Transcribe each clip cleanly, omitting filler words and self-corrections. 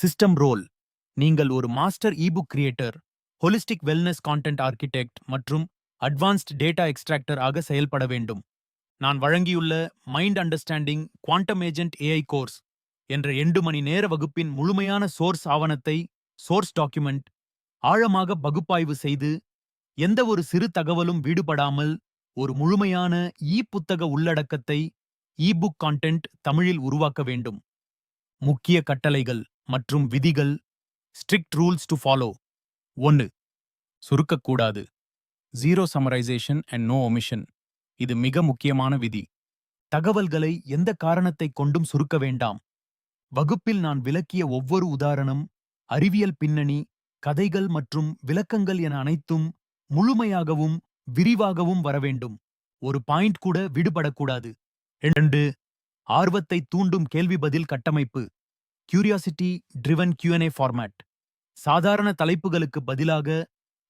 System role. நீங்கள் ஒரு master ebook creator, holistic wellness content architect மற்றும் அட்வான்ஸ்ட் டேட்டா எக்ஸ்ட்ராக்டர் ஆக செயல்பட வேண்டும். நான் வழங்கியுள்ள mind understanding quantum agent AI course என்ற 2 மணி நேர வகுப்பின் முழுமையான சோர்ஸ் ஆவணத்தை சோர்ஸ் டாக்குமெண்ட் ஆழமாக பகுப்பாய்வு செய்து எந்த ஒரு சிறு தகவலும் விடுபடாமல் ஒரு முழுமையான புத்தக உள்ளடக்கத்தை புக் கான்டென்ட் தமிழில் உருவாக்க வேண்டும். முக்கிய கட்டளைகள் மற்றும் விதிகள். Strict rules to follow. 1. சுருக்கக்கூடாது. Zero summarisation and no omission. இது மிக முக்கியமான விதி. தகவல்களை எந்த காரணத்தை கொண்டும் சுருக்க வேண்டாம். வகுப்பில் நான் விளக்கிய ஒவ்வொரு உதாரணம், அறிவியல் பின்னணி, கதைகள் மற்றும் விளக்கங்கள் என அனைத்தும் முழுமையாகவும் விரிவாகவும் வரவேண்டும். ஒரு பாயிண்ட் கூட விடுபடக்கூடாது. 2. ஆர்வத்தை தூண்டும் கேள்வி பதில் கட்டமைப்பு. Curiosity driven Q&A format. சாதாரண தலைப்புகளுக்கு பதிலாக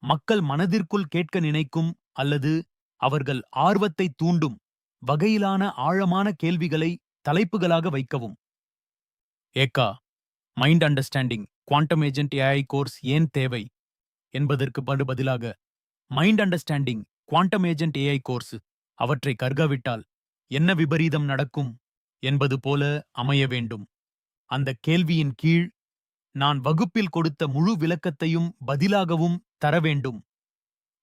மக்கள் மனதிற்குள் கேட்க நினைக்கும் அல்லது அவர்கள் ஆர்வத்தை தூண்டும் வகையிலான ஆழமான கேள்விகளை தலைப்புகளாக வைக்கவும். ஏகா mind understanding quantum agent AI course ஏன் தேவை என்பதற்கு பதிலாக mind understanding quantum agent AI course அவற்றை கற்காவிட்டால் என்ன விபரீதம் நடக்கும் என்பது போல அமைய வேண்டும். அந்த கேள்வியின் கீழ் நான் வகுப்பில் கொடுத்த முழு விளக்கத்தையும் பதிலாகவும் தர வேண்டும்.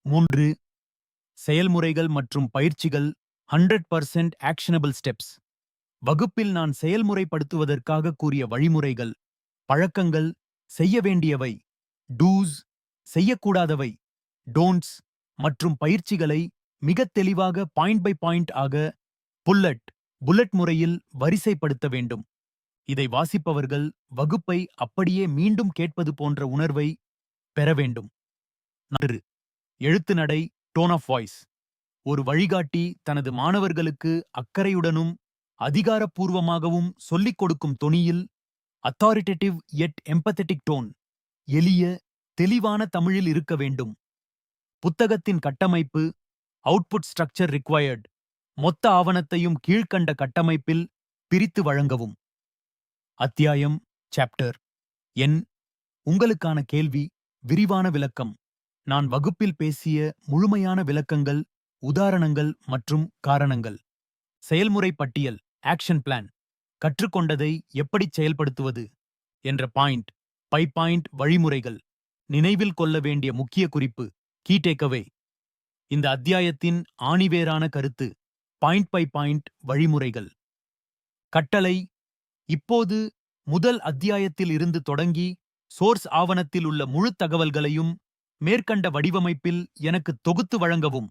3. செயல்முறைகள் மற்றும் பயிற்சிகள். 100% ஆக்ஷனபிள் ஸ்டெப்ஸ். வகுப்பில் நான் செயல்முறைப்படுத்துவதற்காக கூறிய வழிமுறைகள், பழக்கங்கள், செய்ய வேண்டியவை டூஸ், செய்யக்கூடாதவை டோன்ட்ஸ் மற்றும் பயிற்சிகளை மிகத் தெளிவாக பாயிண்ட் பை பாயிண்ட் ஆக புல்லட் முறையில் வரிசைப்படுத்த வேண்டும். இதை வாசிப்பவர்கள் வகுப்பை அப்படியே மீண்டும் கேட்பது போன்ற உணர்வை பெற வேண்டும். 4. எழுத்து நடை டோன் ஆஃப் வாய்ஸ். ஒரு வழிகாட்டி தனது மாணவர்களுக்கு அக்கறையுடனும் அதிகாரப்பூர்வமாகவும் சொல்லிக் கொடுக்கும் தொனியில் அத்தாரிட்டேட்டிவ் எட் எம்பத்தட்டிக் டோன், எளிய தெளிவான தமிழில் இருக்க வேண்டும். புத்தகத்தின் கட்டமைப்பு. Output structure required. மொத்த ஆவணத்தையும் கீழ்க்கண்ட கட்டமைப்பில் பிரித்து வழங்கவும். அத்தியாயம் சாப்டர். எண். உங்களுக்கான கேள்வி. விரிவான விளக்கம். நான் வகுப்பில் பேசிய முழுமையான விளக்கங்கள், உதாரணங்கள் மற்றும் காரணங்கள். செயல்முறை பட்டியல் ஆக்ஷன் பிளான். கற்றுக்கொண்டதை எப்படிச் செயல்படுத்துவது என்ற பாயிண்ட் வழிமுறைகள். நினைவில் கொள்ள வேண்டிய முக்கிய குறிப்பு கீ டேக்அவே. இந்த அத்தியாயத்தின் ஆணிவேரான கருத்து பாயிண்ட் வழிமுறைகள். கட்டளை. இப்போது முதல் அத்தியாயத்தில் இருந்து தொடங்கி சோர்ஸ் ஆவணத்தில் உள்ள முழு தகவல்களையும் மேற்கண்ட வடிவமைப்பில் எனக்கு தொகுத்து வழங்கவும்.